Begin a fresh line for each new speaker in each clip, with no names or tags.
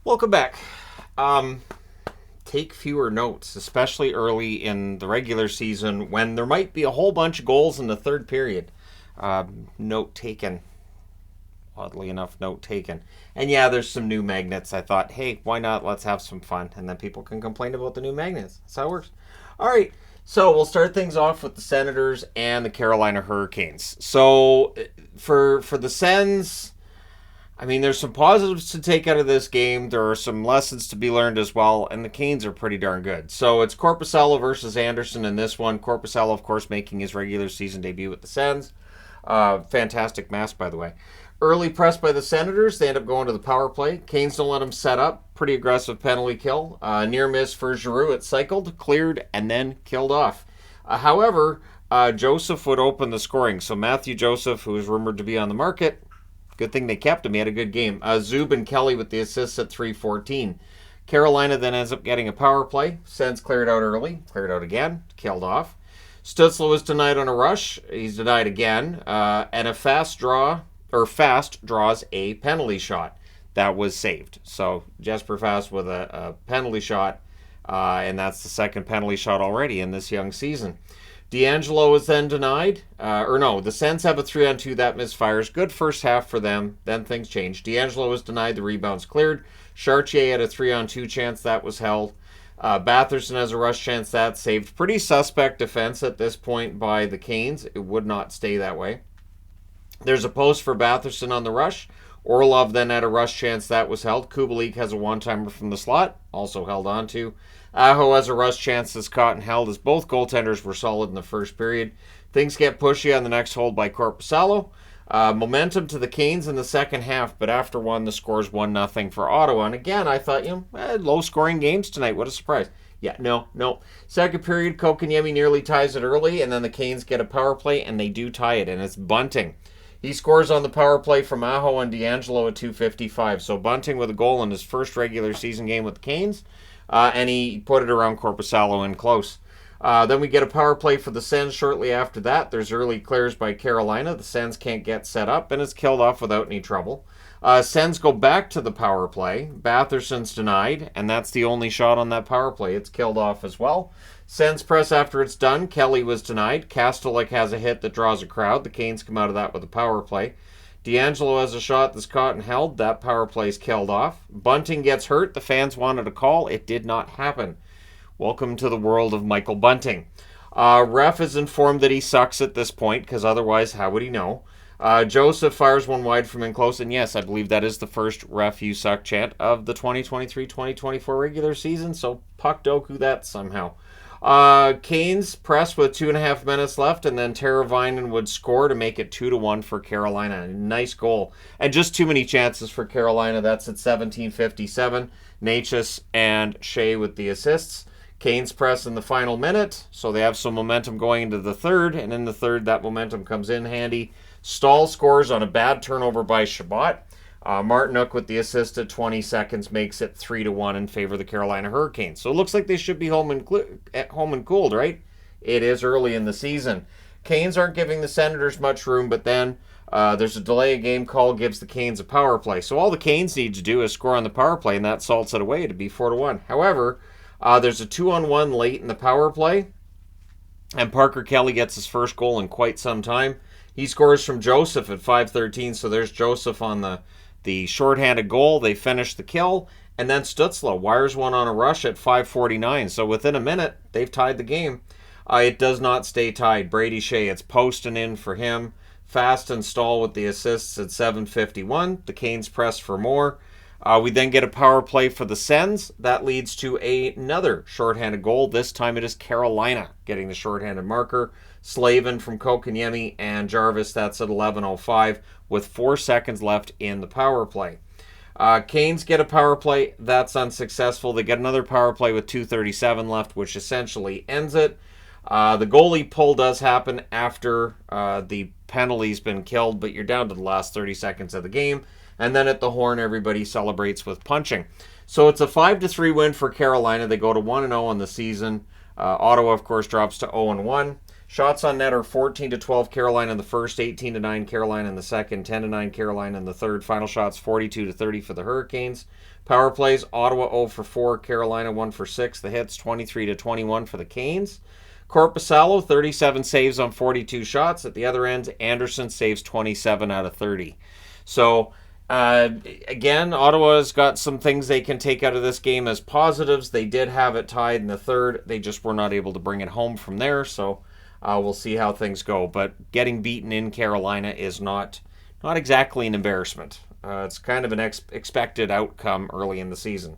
Welcome back. Take fewer notes, especially early in the regular season when there might be a whole bunch of goals in the third period. Note taken. Oddly enough, note taken. And yeah, there's some new magnets. I thought, hey, why not? Let's have some fun. And then people can complain about the new magnets. That's how it works. All right. So we'll start things off with the Senators and the Carolina Hurricanes. So for the Sens, I mean, there's some positives to take out of this game. There are some lessons to be learned as well, and the Canes are pretty darn good. So it's Korpisalo versus Anderson in this one. Korpisalo, of course, making his regular season debut with the Sens. Fantastic mask, by the way. Early press by the Senators. They end up going to the power play. Canes don't let them set up. Pretty aggressive penalty kill. Near miss for Giroux. It cycled, cleared, and then killed off. However, Joseph would open the scoring. So Matthew Joseph, who is rumored to be on the market, good thing they kept him. He had a good game. Zub and Kelly with the assists at 3:14. Carolina then ends up getting a power play. Sens cleared out early. Cleared out again. Killed off. Stützle was denied on a rush. He's denied again. And a fast draws a penalty shot. That was saved. So Jesper Fast with a penalty shot. And that's the second penalty shot already in this young season. D'Angelo is then denied. The Sens have a 3-on-2 that misfires. Good first half for them. Then things change. D'Angelo was denied. The rebound's cleared. Chartier had a 3-on-2 chance that was held. Batherson has a rush chance that's saved. Pretty suspect defense at this point by the Canes. It would not stay that way. There's a post for Batherson on the rush. Orlov then had a rush chance that was held. Kubalik has a one-timer from the slot, also held on to. Aho has a rush chance that's caught and held as both goaltenders were solid in the first period. Things get pushy on the next hold by Korpisalo. Momentum to the Canes in the second half, but after one, the score's 1-0 for Ottawa. And again, I thought, low-scoring games tonight. What a surprise. Yeah, no. Second period, Kotkaniemi nearly ties it early, and then the Canes get a power play, and they do tie it, and it's Bunting. He scores on the power play from Aho and D'Angelo at 2:55. So Bunting with a goal in his first regular season game with the Canes, and he put it around Korpisalo in close. Then we get a power play for the Sens shortly after that. There's early clears by Carolina. The Sens can't get set up, and it's killed off without any trouble. Sens go back to the power play. Batherson's denied, and that's the only shot on that power play. It's killed off as well. Sens press after it's done. Kelly was denied. Kastelik has a hit that draws a crowd. The Canes come out of that with a power play. D'Angelo has a shot that's caught and held. That power play's killed off. Bunting gets hurt. The fans wanted a call. It did not happen. Welcome to the world of Michael Bunting. Ref is informed that he sucks at this point, because otherwise, how would he know? Joseph fires one wide from in close, and yes, I believe that is the first ref you suck chant of the 2023-2024 regular season, so puck doku that somehow. Canes press with 2.5 minutes left, and then Teravainen would score to make it 2-1 for Carolina. Nice goal. And just too many chances for Carolina. That's at 17:57. Natchez and Shea with the assists. Canes press in the final minute, so they have some momentum going into the third, and in the third, that momentum comes in handy. Stahl scores on a bad turnover by Chabot. Martinuk with the assist at 20 seconds makes it 3-1 in favor of the Carolina Hurricanes. So it looks like they should be at home and cooled, right? It is early in the season. Canes aren't giving the Senators much room, but then there's a delay of game call, gives the Canes a power play. So all the Canes need to do is score on the power play, and that salts it away to be 4-1. However, there's a 2-on-1 late in the power play, and Parker Kelly gets his first goal in quite some time. He scores from Joseph at 5:13, so there's Joseph on the shorthanded goal. They finish the kill, and then Stützle wires one on a rush at 5:49. So within a minute, they've tied the game. It does not stay tied. Brady Shea, it's posting in for him. Fast and Stahl with the assists at 7:51. The Canes press for more. We then get a power play for the Sens. That leads to another shorthanded goal. This time it is Carolina getting the shorthanded marker. Slavin from Kotkaniemi and Jarvis, that's at 11:05 with 4 seconds left in the power play. Canes get a power play. That's unsuccessful. They get another power play with 2:37 left, which essentially ends it. The goalie pull does happen after the penalty's been killed, but you're down to the last 30 seconds of the game. And then at the horn, everybody celebrates with punching. So it's a 5-3 win for Carolina. They go to 1-0 on the season. Ottawa, of course, drops to 0-1. Shots on net are 14-12 Carolina in the first, 18-9 Carolina in the second, 10-9 Carolina in the third. Final shots 42-30 for the Hurricanes. Power plays, Ottawa 0 for 4, Carolina 1 for 6. The hits 23-21 for the Canes. Korpisalo 37 saves on 42 shots. At the other end, Anderson saves 27 out of 30. So again, Ottawa's got some things they can take out of this game as positives. They did have it tied in the third. They just were not able to bring it home from there. So we'll see how things go. But getting beaten in Carolina is not exactly an embarrassment. It's kind of an expected outcome early in the season.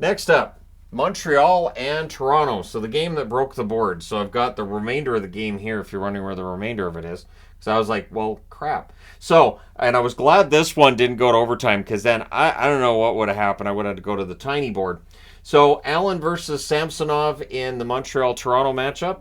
Next up, Montreal and Toronto. So the game that broke the board. So I've got the remainder of the game here if you're wondering where the remainder of it is. So I was like, well, crap. So, and I was glad this one didn't go to overtime because then I don't know what would have happened. I would have had to go to the tiny board. So Allen versus Samsonov in the Montreal-Toronto matchup.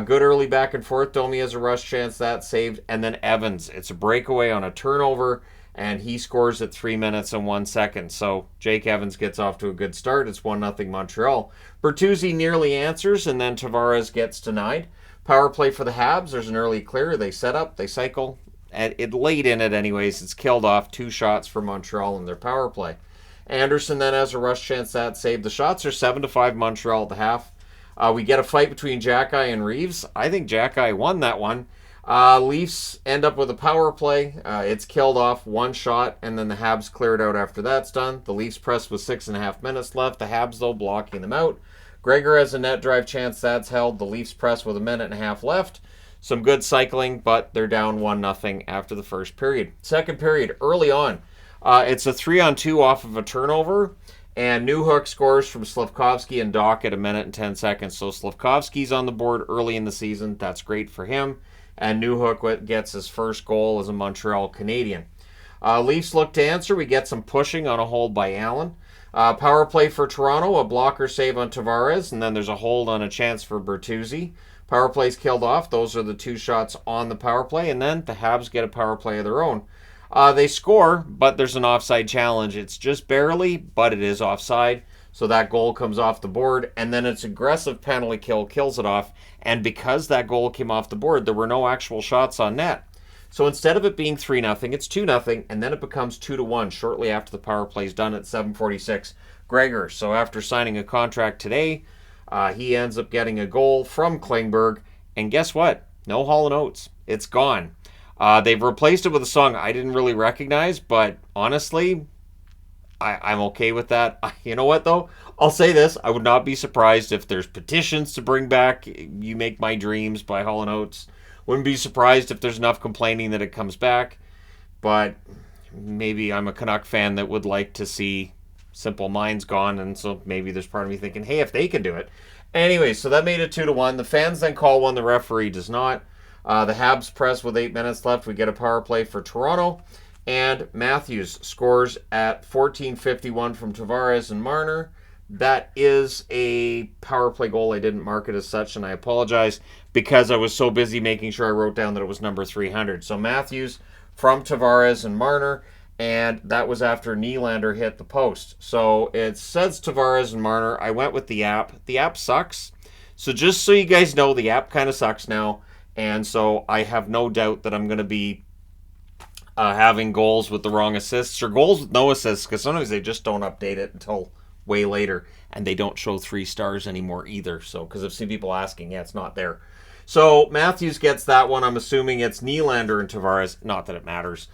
Good early back and forth. Domi has a rush chance. That saved. And then Evans. It's a breakaway on a turnover, and he scores at 3 minutes and 1 second. So Jake Evans gets off to a good start. It's 1-0 Montreal. Bertuzzi nearly answers, and then Tavares gets denied. Power play for the Habs. There's an early clear. They set up, they cycle, and it late in it anyways. It's killed off. 2 shots for Montreal in their power play. Anderson then has a rush chance. That saved. The shots are 7-5 Montreal at the half. We get a fight between Xhekaj and Reeves. I think Xhekaj won that one. Leafs end up with a power play. It's killed off. 1 shot, and then the Habs cleared out after that's done. The Leafs press with 6.5 minutes left. The Habs, though, blocking them out. Gregor has a net drive chance. That's held. The Leafs press with 1.5 minutes left. Some good cycling, but they're down 1-0 after the first period. Second period, early on. It's a 3-on-2 off of a turnover, and Newhook scores from Slafkovsky and Doc at 1 minute and 10 seconds. So Slafkovsky's on the board early in the season. That's great for him. And Newhook gets his first goal as a Montreal Canadian. Leafs look to answer. We get some pushing on a hold by Allen. Power play for Toronto, a blocker save on Tavares, and then there's a hold on a chance for Bertuzzi. Power play's killed off. Those are the 2 shots on the power play, and then the Habs get a power play of their own. They score, but there's an offside challenge. It's just barely, but it is offside. So that goal comes off the board, and then its aggressive penalty kill kills it off. And because that goal came off the board, there were no actual shots on net. So instead of it being 3-0, it's 2-0, and then it becomes 2-1 shortly after the power play is done at 7:46. Gregor, so after signing a contract today, he ends up getting a goal from Klingberg, and guess what? No Hall & Oates. It's gone. They've replaced it with a song I didn't really recognize, but honestly, I'm okay with that. You know what, though? I'll say this. I would not be surprised if there's petitions to bring back You Make My Dreams by Hall & Oates. Wouldn't be surprised if there's enough complaining that it comes back. But maybe I'm a Canuck fan that would like to see Simple Minds gone, and so maybe there's part of me thinking, hey, if they can do it. Anyway, so that made it 2-1. The fans then call one. The referee does not. The Habs press with 8 minutes left. We get a power play for Toronto. And Matthews scores at 14:51 from Tavares and Marner. That is a power play goal. I didn't mark it as such, and I apologize because I was so busy making sure I wrote down that it was number 300. So Matthews from Tavares and Marner, and that was after Nylander hit the post. So it says Tavares and Marner. I went with the app. The app sucks. So just so you guys know, the app kind of sucks now, and so I have no doubt that I'm going to be having goals with the wrong assists or goals with no assists, because sometimes they just don't update it until way later, and they don't show 3 stars anymore either. So, because I've seen people asking, yeah, it's not there. So Matthews gets that one. I'm assuming it's Nylander and Tavares. Not that it matters.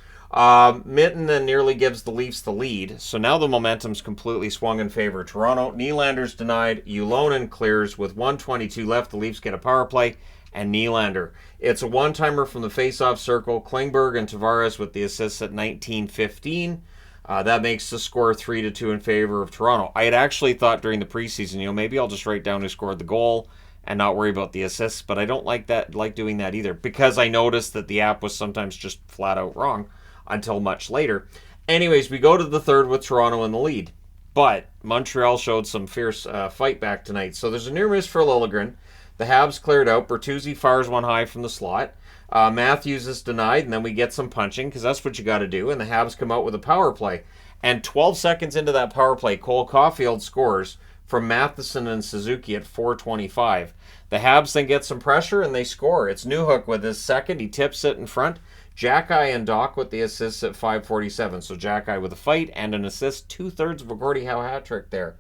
Mitten then nearly gives the Leafs the lead. So now the momentum's completely swung in favor of Toronto. Nylander's denied. Ulonen clears with 1:22 left. The Leafs get a power play, and Nylander. It's a one-timer from the face-off circle. Klingberg and Tavares with the assists at 19:15. That makes the score 3-2 in favor of Toronto. I had actually thought during the preseason, maybe I'll just write down who scored the goal and not worry about the assists, but I don't like doing that either, because I noticed that the app was sometimes just flat out wrong until much later. Anyways, we go to the third with Toronto in the lead, but Montreal showed some fierce fight back tonight. So there's a near miss for Liljegren. The Habs cleared out. Bertuzzi fires one high from the slot. Matthews is denied, and then we get some punching, because that's what you got to do, and the Habs come out with a power play. And 12 seconds into that power play, Cole Caulfield scores from Matheson and Suzuki at 4:25. The Habs then get some pressure and they score. It's Newhook with his second. He tips it in front. Jack-Eye and Doc with the assists at 5:47. So Jack-Eye with a fight and an assist. 2/3 of a Gordie Howe hat trick there.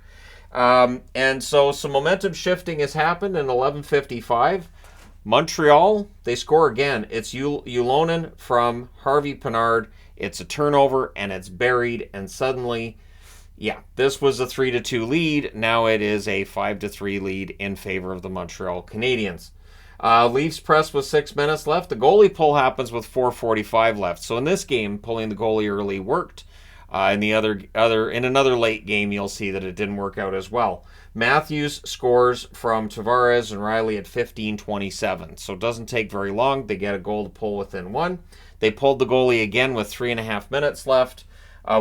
And so some momentum shifting has happened in 11:55. Montreal, they score again. It's Ulonen from Harvey Pinard. It's a turnover and it's buried. And suddenly, yeah, this was a 3-2 lead. Now it is a 5-3 lead in favor of the Montreal Canadiens. Leafs press with 6 minutes left. The goalie pull happens with 4:45 left. So in this game, pulling the goalie early worked. In another late game, you'll see that it didn't work out as well. Matthews scores from Tavares and Riley at 15:27. So it doesn't take very long. They get a goal to pull within one. They pulled the goalie again with 3.5 minutes left.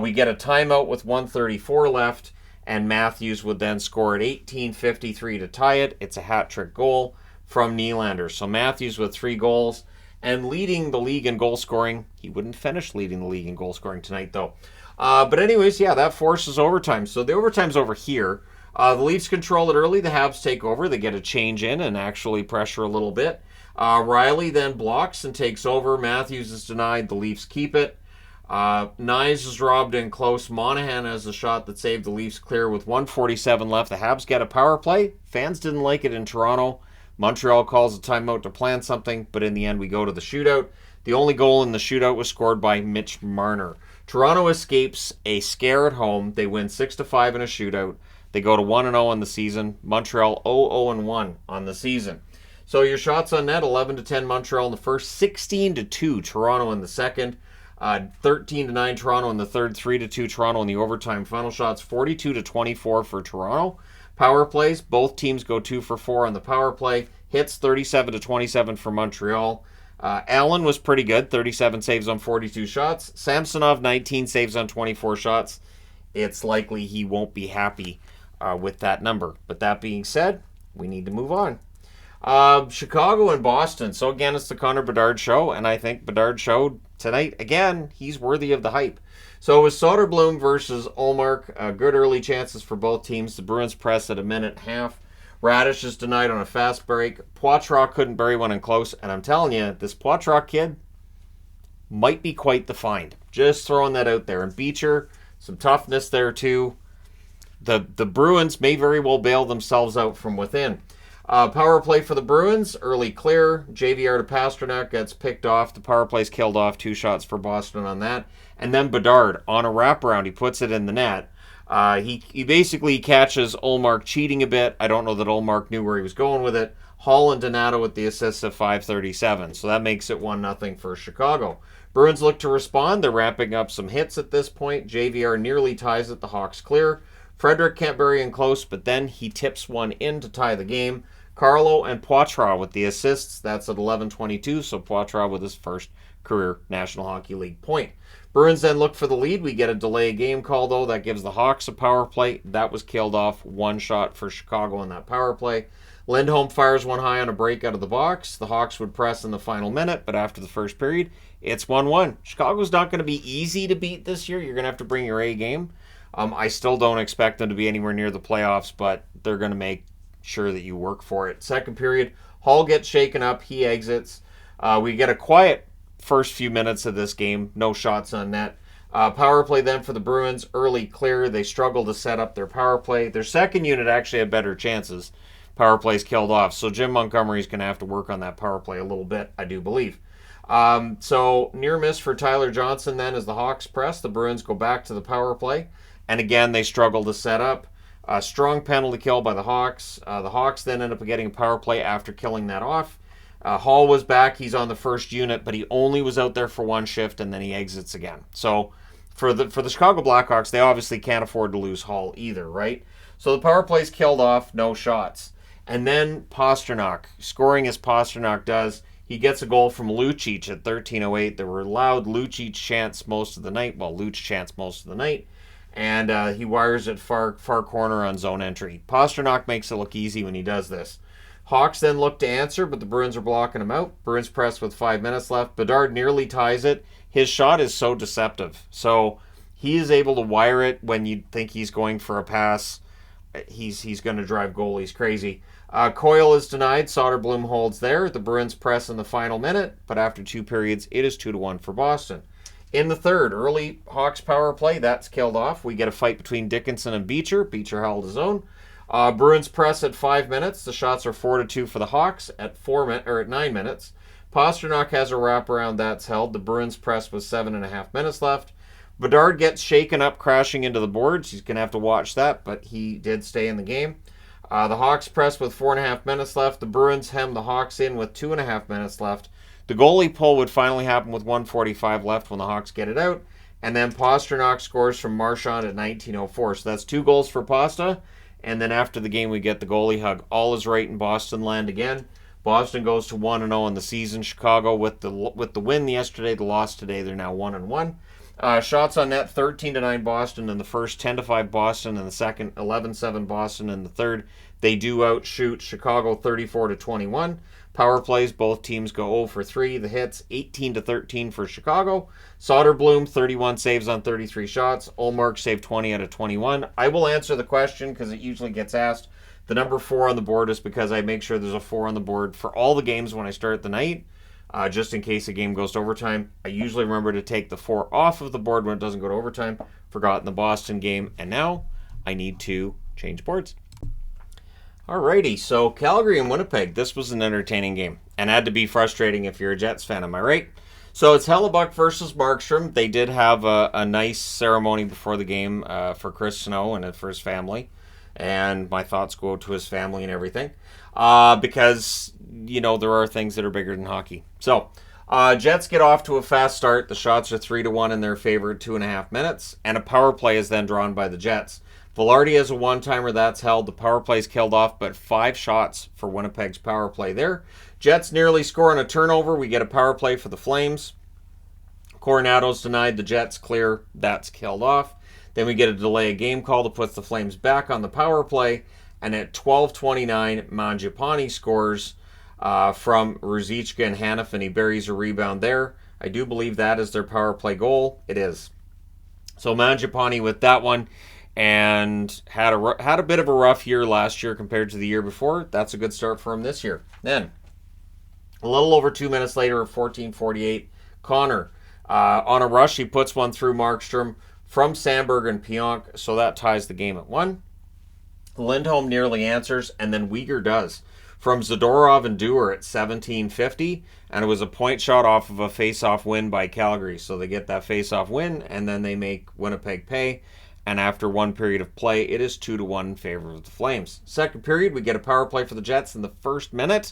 We get a timeout with 1:34 left, and Matthews would then score at 18:53 to tie it. It's a hat trick goal from Nylander. So Matthews with 3 goals and leading the league in goal scoring. He wouldn't finish leading the league in goal scoring tonight, though. But anyways, yeah, that forces overtime. So the overtime's over here. The Leafs control it early. The Habs take over. They get a change in and actually pressure a little bit. Riley then blocks and takes over. Matthews is denied. The Leafs keep it. Nyes is robbed in close. Monahan has a shot that saved the Leafs clear with 1:47 left. The Habs get a power play. Fans didn't like it in Toronto. Montreal calls a timeout to plan something, but in the end we go to the shootout. The only goal in the shootout was scored by Mitch Marner. Toronto escapes a scare at home. They win 6-5 in a shootout. They go to 1-0 on the season. Montreal 0-1 on the season. So your shots on net, 11-10 Montreal in the first, 16-2 Toronto in the second, 13-9 Toronto in the third, 3-2 Toronto in the overtime. Final shots, 42-24 for Toronto. Power plays, both teams go 2 for 4 on the power play. Hits, 37-27 for Montreal. Allen was pretty good, 37 saves on 42 shots. Samsonov, 19 saves on 24 shots. It's likely he won't be happy with that number. But that being said, we need to move on. Chicago and Boston. So again, it's the Connor Bedard show, and I think Bedard showed tonight, again, he's worthy of the hype. So it was Soderblom versus Ullmark. Good early chances for both teams. The Bruins press at a minute and a half. Radish is denied on a fast break. Poitras couldn't bury one in close, and I'm telling you, this Poitras kid might be quite the find. Just throwing that out there. And Beecher, some toughness there too. The Bruins may very well bail themselves out from within. Power play for the Bruins, early clear. JVR to Pastrnak gets picked off. The power play's killed off. 2 shots for Boston on that. And then Bedard on a wraparound. He puts it in the net. He basically catches Ullmark cheating a bit. I don't know that Ullmark knew where he was going with it. Hall and Donato with the assists at 5:37. So that makes it 1-0 for Chicago. Bruins look to respond. They're ramping up some hits at this point. JVR nearly ties it. The Hawks clear. Frederick can't bury in close, but then he tips one in to tie the game. Carlo and Poitras with the assists. That's at 11:22, so Poitras with his first career National Hockey League point. Bruins then look for the lead. We get a delay game call, though. That gives the Hawks a power play. That was killed off. 1 shot for Chicago on that power play. Lindholm fires one high on a break out of the box. The Hawks would press in the final minute, but after the first period, it's 1-1. Chicago's not going to be easy to beat this year. You're going to have to bring your A game. I still don't expect them to be anywhere near the playoffs, but they're going to make sure that you work for it. Second period, Hall gets shaken up. He exits. We get a quiet first few minutes of this game. No shots on net. Power play then for the Bruins. Early clear. They struggle to set up their power play. Their second unit actually had better chances. Power play's killed off. So Jim Montgomery's going to have to work on that power play a little bit, I do believe. So near miss for Tyler Johnson then as the Hawks press. The Bruins go back to the power play. And again, they struggle to set up. A strong penalty kill by the Hawks. The Hawks then end up getting a power play after killing that off. Hall was back. He's on the first unit, but he only was out there for 1 shift, and then he exits again. So for the Chicago Blackhawks, they obviously can't afford to lose Hall either, right? So the power play's killed off, no shots. And then Pastrnak, scoring as Pastrnak does, he gets a goal from Lucic at 13:08. There were loud Lucic chants most of the night. Well, Luch chants most of the night. And he wires it far corner on zone entry. Pastrnak makes it look easy when he does this. Hawks then look to answer, but the Bruins are blocking him out. Bruins press with 5 minutes left. Bedard nearly ties it. His shot is so deceptive. So he is able to wire it when you think he's going for a pass. he's going to drive goalies crazy. Coyle is denied. Soderblom holds there. The Bruins press in the final minute, but after 2 periods, it is 2-1 for Boston. In the third, early Hawks power play, that's killed off. We get a fight between Dickinson and Beecher. Beecher held his own. Bruins press at 5 minutes. The shots are 4-2 for the Hawks at 9 minutes. Pastrnak has a wraparound that's held. The Bruins press with 7.5 minutes left. Bedard gets shaken up, crashing into the boards. He's going to have to watch that, but he did stay in the game. The Hawks press with 4.5 minutes left. The Bruins hem the Hawks in with 2.5 minutes left. The goalie pull would finally happen with 1:45 left when the Hawks get it out. And then Pastrnak scores from Marchand at 19:04. So that's 2 goals for Pasta. And then after the game, we get the goalie hug. All is right in Boston land again. Boston goes to 1-0 in the season. Chicago with the win yesterday, the loss today, they're now 1-1. Shots on net, 13-9 Boston in the first, 10-5 Boston in the second, 11-7 Boston in the third. They do outshoot Chicago 34-21. Power plays, both teams go 0 for 3. The hits, 18-13 for Chicago. Soderblom, 31 saves on 33 shots. Ullmark saved 20 out of 21. I will answer the question because it usually gets asked. The number 4 on the board is because I make sure there's a 4 on the board for all the games when I start the night, just in case a game goes to overtime. I usually remember to take the 4 off of the board when it doesn't go to overtime. Forgot in the Boston game, and now I need to change boards. Alrighty, so Calgary and Winnipeg. This was an entertaining game and had to be frustrating if you're a Jets fan, am I right? So it's Hellebuck versus Markstrom. They did have a nice ceremony before the game for Chris Snow and for his family. And my thoughts go to his family and everything. Because, there are things that are bigger than hockey. So, Jets get off to a fast start. The shots are 3-1 in their favor at 2.5 minutes. And a power play is then drawn by the Jets. Velarde has a one-timer that's held. The power play is killed off, but 5 shots for Winnipeg's power play there. Jets nearly score on a turnover. We get a power play for the Flames. Coronado's denied. The Jets clear. That's killed off. Then we get a delay of game call that puts the Flames back on the power play. And at 12:29, Mangiapane scores from Ruzicka and Hanifin. He buries a rebound there. I do believe that is their power play goal. It is. So Mangiapane with that one. And had a bit of a rough year last year compared to the year before. That's a good start for him this year. Then, a little over 2 minutes later, 14:48, Connor on a rush, he puts one through Markstrom from Sandberg and Pionk, so that ties the game at 1. Lindholm nearly answers, and then Weegar does. From Zadorov and Dewar at 17:50, and it was a point shot off of a face-off win by Calgary. So they get that face-off win, and then they make Winnipeg pay. And after 1 period of play, it is 2-1 in favor of the Flames. Second period, we get a power play for the Jets in the first minute.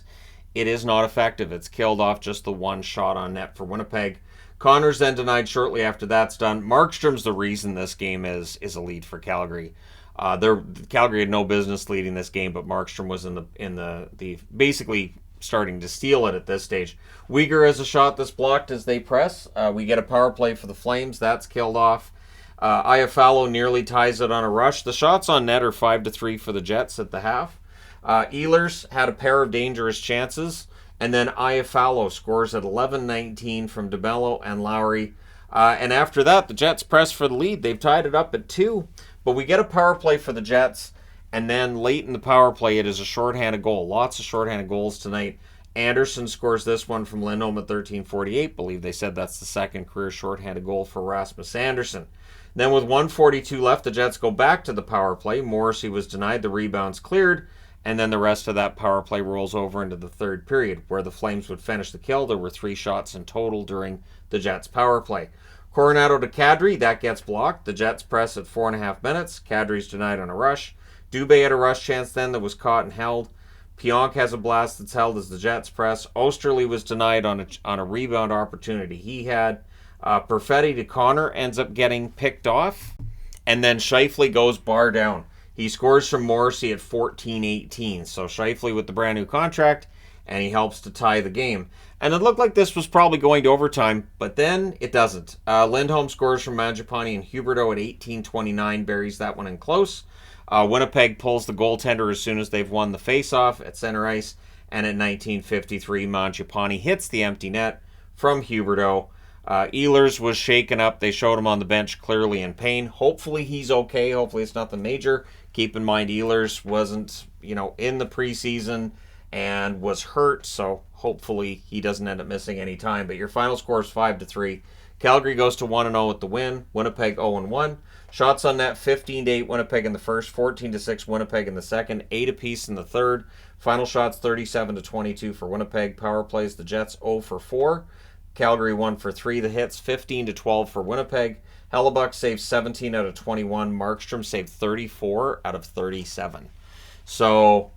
It is not effective. It's killed off just the 1 shot on net for Winnipeg. Connor's then denied shortly after that's done. Markstrom's the reason this game is a lead for Calgary. Calgary had no business leading this game, but Markstrom was in the basically starting to steal it at this stage. Weegar has a shot that's blocked as they press. We get a power play for the Flames. That's killed off. Iafallo nearly ties it on a rush. The shots on net are 5-3 for the Jets at the half. Ehlers had a pair of dangerous chances. And then Iafallo scores at 11:19 from DeMello and Lowry. And after that, the Jets press for the lead. They've tied it up at 2. But we get a power play for the Jets. And then late in the power play, it is a shorthanded goal. Lots of shorthanded goals tonight. Anderson scores this one from Lindholm at 13:48. Believe they said that's the second career shorthanded goal for Rasmus Anderson. Then with 1:42 left, the Jets go back to the power play. Morrissey was denied. The rebound's cleared. And then the rest of that power play rolls over into the third period, where the Flames would finish the kill. There were 3 shots in total during the Jets' power play. Coronado to Kadri, that gets blocked. The Jets press at 4.5 minutes. Kadri's denied on a rush. Dubé had a rush chance then that was caught and held. Pionk has a blast that's held as the Jets press. Osterley was denied on a rebound opportunity he had. Perfetti to Connor ends up getting picked off. And then Scheifele goes bar down. He scores from Morrissey at 14:18. So Scheifele with the brand new contract, and he helps to tie the game. And it looked like this was probably going to overtime, but then it doesn't. Lindholm scores from Mangiapane and Huberdeau at 18:29, buries that one in close. Winnipeg pulls the goaltender as soon as they've won the faceoff at center ice, and at 19:53, Mangiapane hits the empty net from Huberdeau. Ehlers was shaken up. They showed him on the bench clearly in pain. Hopefully he's okay. Hopefully it's nothing major. Keep in mind Ehlers wasn't, in the preseason and was hurt, so hopefully he doesn't end up missing any time. But your final score is 5-3. Calgary goes to 1-0 with the win. Winnipeg 0-1. Shots on net 15-8 Winnipeg in the first, 14-6 Winnipeg in the second, 8 apiece in the third. Final shots 37-22 for Winnipeg. Power plays the Jets 0-4. Calgary 1-3. The hits 15-12 for Winnipeg. Hellebuck saved 17 out of 21. Markstrom saved 34 out of 37. So,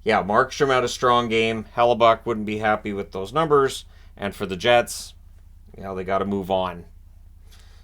yeah, Markstrom had a strong game. Hellebuck wouldn't be happy with those numbers. And for the Jets, they got to move on.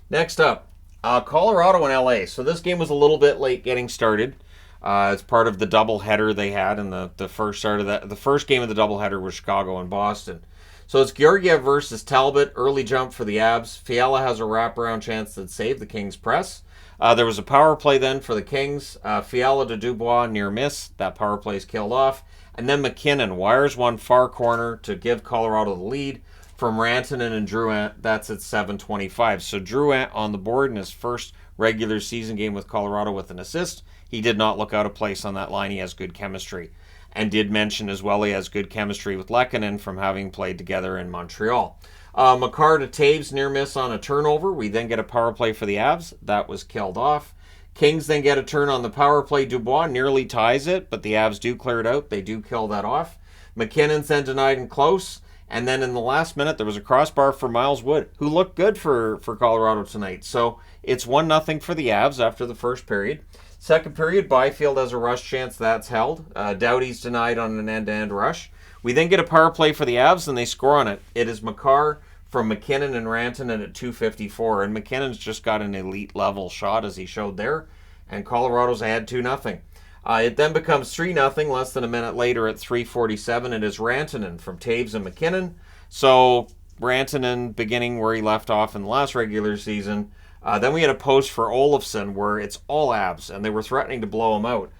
Next up, Colorado and LA. So this game was a little bit late getting started. It's part of the doubleheader they had in the first start of that. The first game of the doubleheader was Chicago and Boston. So it's Georgiev versus Talbot. Early jump for the Abs. Fiala has a wraparound chance that saved the Kings press. There was a power play then for the Kings. Fiala to Dubois near miss. That power play is killed off. And then McKinnon wires one far corner to give Colorado the lead from Rantanen and Drouin. That's at 7:25. So Drouin on the board in his first regular season game with Colorado with an assist. He did not look out of place on that line. He has good chemistry. And did mention as well he has good chemistry with Lehkonen from having played together in Montreal. Makar to Taves near miss on a turnover. We then get a power play for the Avs. That was killed off. Kings then get a turn on the power play. Dubois nearly ties it, but the Avs do clear it out. They do kill that off. McKinnon's then denied and close. And then in the last minute, there was a crossbar for Miles Wood, who looked good for Colorado tonight. So it's 1-0 for the Avs after the first period. Second period, Byfield has a rush chance. That's held. Doughty's denied on an end-to-end rush. We then get a power play for the Avs, and they score on it. It is Makar from McKinnon and Rantanen at 2:54. And McKinnon's just got an elite-level shot, as he showed there. And Colorado's ahead 2-0. It then becomes 3-0 less than a minute later at 3:47. It is Rantanen from Taves and McKinnon. So Rantanen beginning where he left off in the last regular season. Then we had a post for Olofsson where it's all Abs, and they were threatening to blow him out.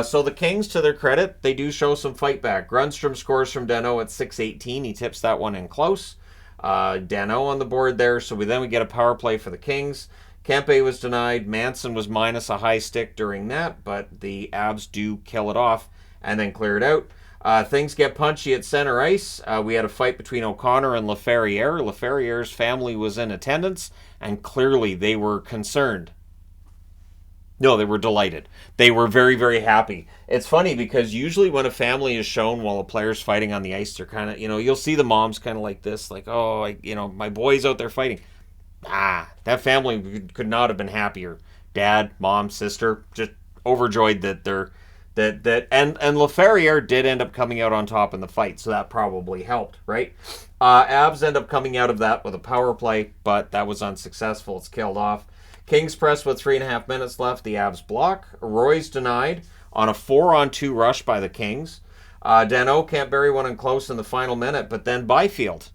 So the Kings, to their credit, they do show some fight back. Grundstrom scores from Danault at 6:18. He tips that one in close. Danault on the board there. So we get a power play for the Kings. Kempe was denied. Manson was minus a high stick during that, but the Abs do kill it off and then clear it out. Things get punchy at center ice. We had a fight between O'Connor and Laferriere. Laferriere's family was in attendance, and clearly they were concerned. No, they were delighted. They were very, very happy. It's funny because usually when a family is shown while a player's fighting on the ice, they're kind of, you'll see the moms kind of like this, like, oh, my boy's out there fighting. That family could not have been happier. Dad, mom, sister, just overjoyed that and Laferriere did end up coming out on top in the fight, so that probably helped, right? Abs end up coming out of that with a power play, but that was unsuccessful. It's killed off. Kings press with 3.5 minutes left. The Abs block. Roy's denied on a 4-on-2 rush by the Kings. Danault can't bury one in close in the final minute, but then Byfield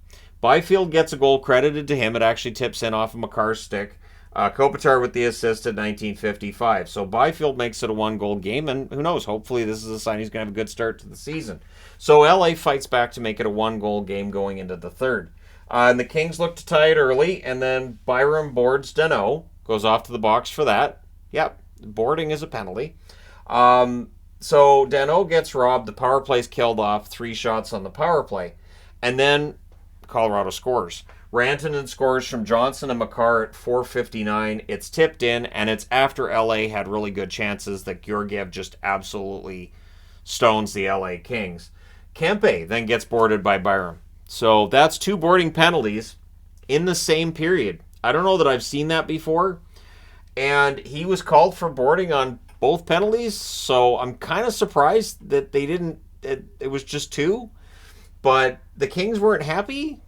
gets a goal credited to him. It actually tips in off of Makar's stick. Kopitar with the assist at 19:55. So Byfield makes it a 1-goal game, and who knows, hopefully this is a sign he's going to have a good start to the season. So LA fights back to make it a 1-goal game going into the third. And the Kings look to tie it early, and then Byram boards Danault, goes off to the box for that. Yep, boarding is a penalty. So Danault gets robbed, the power play's killed off, 3 shots on the power play. And then Colorado scores. Rantanen scores from Johnson and Makar at 4:59. It's tipped in, and it's after LA had really good chances that Georgiev just absolutely stones the LA Kings. Kempe then gets boarded by Byram. So that's 2 boarding penalties in the same period. I don't know that I've seen that before. And he was called for boarding on both penalties, so I'm kind of surprised that they didn't, it was just 2. But the Kings weren't happy.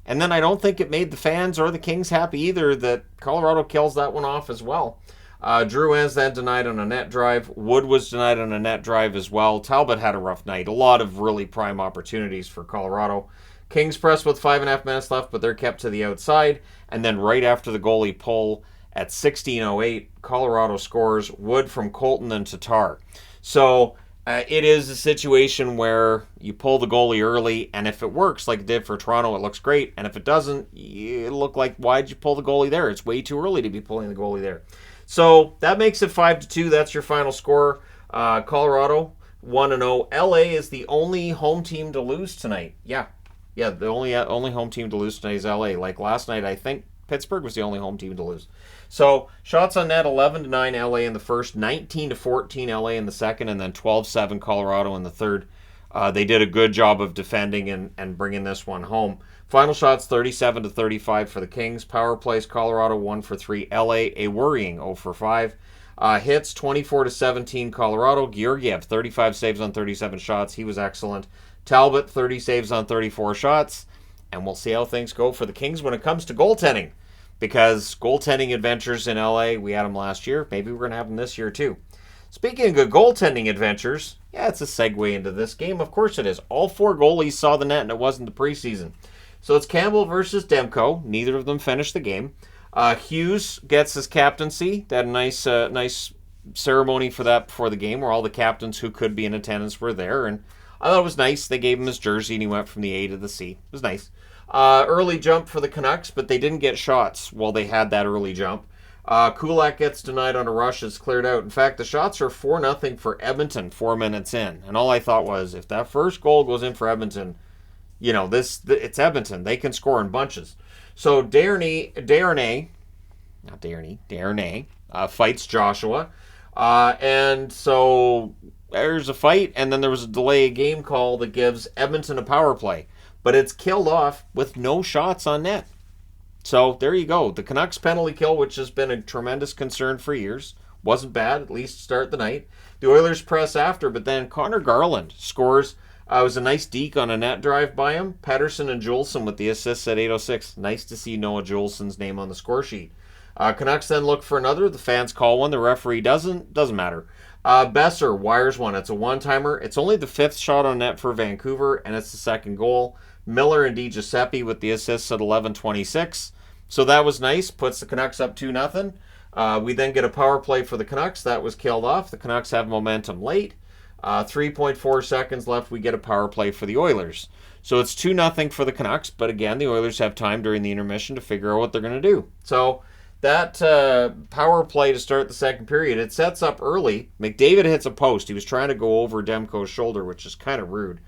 And then I don't think it made the fans or the Kings happy either that Colorado kills that one off as well. Drouin's then denied on a net drive. Wood was denied on a net drive as well. Talbot had a rough night. A lot of really prime opportunities for Colorado. Kings press with 5.5 minutes left, but they're kept to the outside. And then right after the goalie pull at 16:08, Colorado scores. Wood from Colton and Tatar. So It is a situation where you pull the goalie early, and if it works like it did for Toronto, it looks great. And if it doesn't, it look like, why'd you pull the goalie there? It's way too early to be pulling the goalie there. So that makes it 5-2. That's your final score. Colorado 1-0. LA is the only home team to lose tonight. Yeah, the only home team to lose tonight is LA. Like last night, I think Pittsburgh was the only home team to lose. So shots on net 11-9 LA in the first, 19-14 LA in the second, and then 12-7 Colorado in the third. They did a good job of defending and bringing this one home. Final shots 37-35 for the Kings. Power plays Colorado 1-for-3. LA a worrying 0-for-5. Hits 24-17 Colorado. Georgiev 35 saves on 37 shots. He was excellent. Talbot 30 saves on 34 shots. And we'll see how things go for the Kings when it comes to goaltending. Because goaltending adventures in LA, we had them last year. Maybe we're going to have them this year too. Speaking of good goaltending adventures, yeah, it's a segue into this game. Of course it is. All four goalies saw the net, and it wasn't the preseason. So it's Campbell versus Demko. Neither of them finished the game. Hughes gets his captaincy. They had a nice ceremony for that before the game, where all the captains who could be in attendance were there. And I thought it was nice. They gave him his jersey, and he went from the A to the C. It was nice. Early jump for the Canucks, but they didn't get shots while they had that early jump. Kulak gets denied on a rush. It's cleared out. In fact, the shots are 4-0 for Edmonton 4 minutes in. And all I thought was, if that first goal goes in for Edmonton, it's Edmonton. They can score in bunches. So Darnay fights Joshua. And so there's a fight, and then there was a delay game call that gives Edmonton a power play. But it's killed off with no shots on net. So there you go. The Canucks penalty kill, which has been a tremendous concern for years, wasn't bad, at least to start the night. The Oilers press after, but then Connor Garland scores. It was a nice deke on a net drive by him. Pettersson and Juleson with the assists at 8:06. Nice to see Noah Juleson's name on the score sheet. Canucks then look for another. The fans call one. The referee doesn't. Doesn't matter. Besser wires one. It's a one-timer. It's only the fifth shot on net for Vancouver, and it's the second goal. Miller and DiGiuseppe with the assists at 11:26. So that was nice. Puts the Canucks up 2-0. We then get a power play for the Canucks. That was killed off. The Canucks have momentum late. 3.4 seconds left. We get a power play for the Oilers. So it's 2-0 for the Canucks. But again, the Oilers have time during the intermission to figure out what they're going to do. So that power play to start the second period, it sets up early. McDavid hits a post. He was trying to go over Demko's shoulder, which is kind of rude.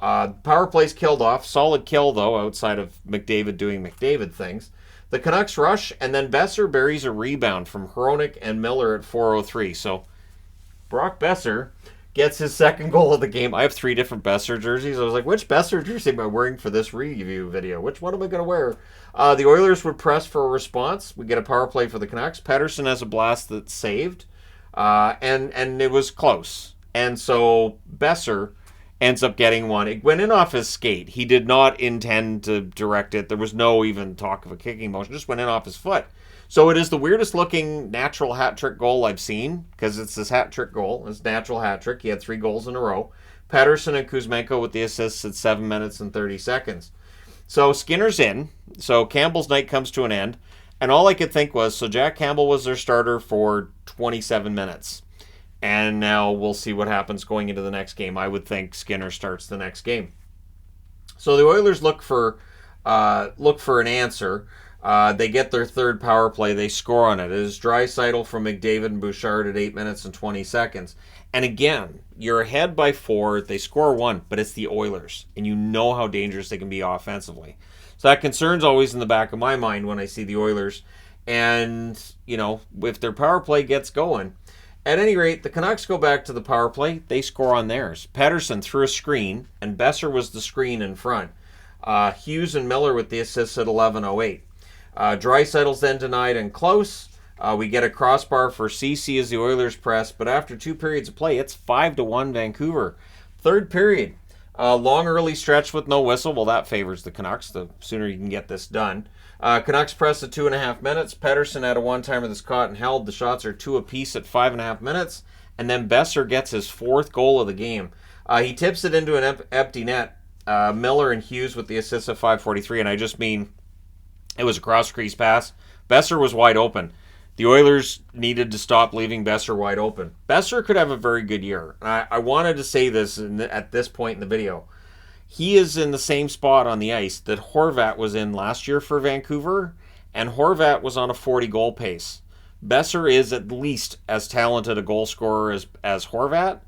Power play's killed off. Solid kill, though, outside of McDavid doing McDavid things. The Canucks rush, and then Besser buries a rebound from Hronek and Miller at 4:03. So Brock Besser gets his second goal of the game. I have 3 different Besser jerseys. I was like, which Besser jersey am I wearing for this review video? Which one am I going to wear? The Oilers would press for a response. We get a power play for the Canucks. Pettersson has a blast that's saved, and it was close. And so Besser ends up getting one. It went in off his skate. He did not intend to direct it. There was no even talk of a kicking motion. It just went in off his foot. So it is the weirdest looking natural hat trick goal I've seen, because it's his hat trick goal. It's natural hat trick. He had 3 goals in a row. Pettersson and Kuzmenko with the assists at 7 minutes and 30 seconds. So Skinner's in. So Campbell's night comes to an end. And all I could think was, so Jack Campbell was their starter for 27 minutes. And now we'll see what happens going into the next game. I would think Skinner starts the next game. So the Oilers look for an answer. They get their third power play. They score on it. It is Draisaitl from McDavid and Bouchard at 8 minutes and 20 seconds. And again, you're ahead by 4. They score 1, but it's the Oilers. And you know how dangerous they can be offensively. So that concern's always in the back of my mind when I see the Oilers. And, if their power play gets going. At any rate, the Canucks go back to the power play. They score on theirs. Pettersson threw a screen, and Besser was the screen in front. Hughes and Miller with the assists at 11:08. Draisaitl's then denied and close. We get a crossbar for Ceci as the Oilers press, but after 2 periods of play, it's 5-1 Vancouver. Third period, long early stretch with no whistle. Well, that favors the Canucks. The sooner you can get this done. Canucks press at 2.5 minutes. Pettersson had a one-timer that's caught and held. The shots are 2 apiece at 5.5 minutes. And then Besser gets his 4th goal of the game. He tips it into an empty net. Miller and Hughes with the assists at 5:43. And I just mean, it was a cross-crease pass. Besser was wide open. The Oilers needed to stop leaving Besser wide open. Besser could have a very good year. I wanted to say this at this point in the video. He is in the same spot on the ice that Horvat was in last year for Vancouver, and Horvat was on a 40-goal pace. Besser is at least as talented a goal scorer as Horvat,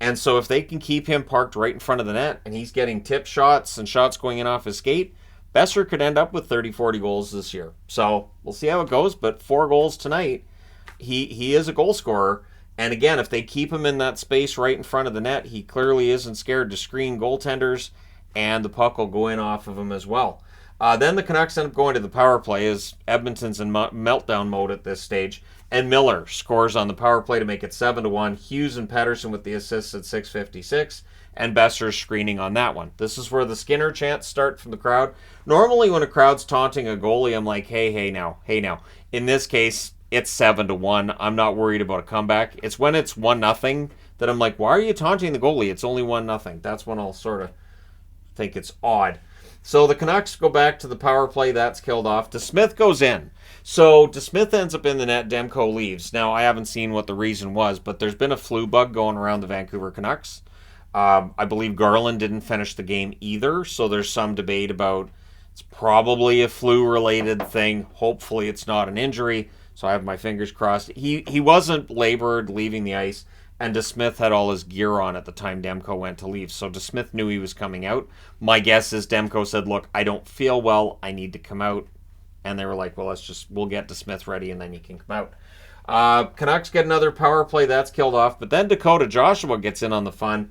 and so if they can keep him parked right in front of the net and he's getting tip shots and shots going in off his skate, Besser could end up with 30, 40 goals this year. So we'll see how it goes, but 4 goals tonight. He is a goal scorer. And again, if they keep him in that space right in front of the net, he clearly isn't scared to screen goaltenders, and the puck will go in off of him as well. Then the Canucks end up going to the power play as Edmonton's in meltdown mode at this stage. And Miller scores on the power play to make it 7-1. Hughes and Pettersson with the assists at 6:56. And Besser's screening on that one. This is where the Skinner chants start from the crowd. Normally when a crowd's taunting a goalie, I'm like, hey now. In this case, it's 7-1. I'm not worried about a comeback. It's when it's 1-0 that I'm like, why are you taunting the goalie? It's only 1-0. That's when I'll sort of think it's odd. So the Canucks go back to the power play. That's killed off. DeSmith goes in. So DeSmith ends up in the net. Demko leaves. Now, I haven't seen what the reason was, but there's been a flu bug going around the Vancouver Canucks. I believe Garland didn't finish the game either, so there's some debate about it's probably a flu-related thing. Hopefully it's not an injury, so I have my fingers crossed. He wasn't labored leaving the ice, and DeSmith had all his gear on at the time Demko went to leave, so DeSmith knew he was coming out. My guess is Demko said, look, I don't feel well, I need to come out, and they were like, well, we'll get DeSmith ready, and then you can come out. Canucks get another power play, that's killed off, but then Dakota Joshua gets in on the fun.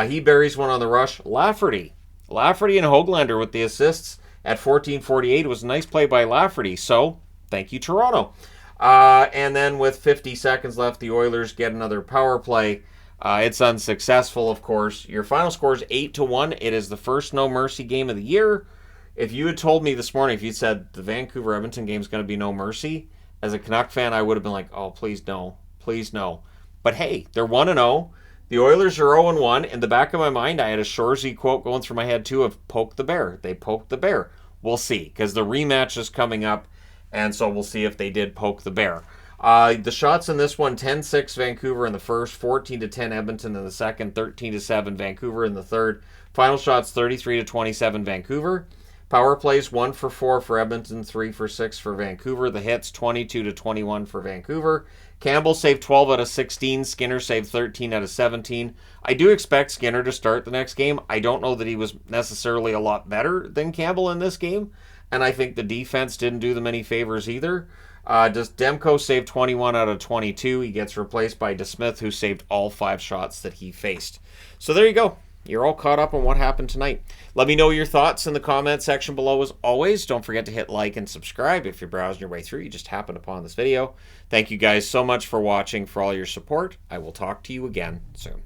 He buries one on the rush. Lafferty and Höglander with the assists at 14:48. It was a nice play by Lafferty. So, thank you, Toronto. And then with 50 seconds left, the Oilers get another power play. It's unsuccessful, of course. Your final score is 8-1. It is the first no mercy game of the year. If you had told me this morning, if you'd said the Vancouver-Edmonton game is going to be no mercy, as a Canuck fan, I would have been like, oh, please no. Please no. But hey, they're 1-0. The Oilers are 0-1. In the back of my mind, I had a Shorzy quote going through my head, too, of poke the bear. They poked the bear. We'll see, because the rematch is coming up, and so we'll see if they did poke the bear. The shots in this one, 10-6 Vancouver in the first, 14-10 Edmonton in the second, 13-7 Vancouver in the third. Final shots, 33-27 Vancouver. Power plays, 1 for 4 for Edmonton, 3 for 6 for Vancouver. The hits, 22-21 for Vancouver. Campbell saved 12 out of 16. Skinner saved 13 out of 17. I do expect Skinner to start the next game. I don't know that he was necessarily a lot better than Campbell in this game, and I think the defense didn't do them any favors either. Just Demko saved 21 out of 22. He gets replaced by DeSmith, who saved all 5 shots that he faced. So there you go. You're all caught up on what happened tonight. Let me know your thoughts in the comment section below as always. Don't forget to hit like and subscribe if you're browsing your way through. You just happened upon this video. Thank you guys so much for watching, for all your support. I will talk to you again soon.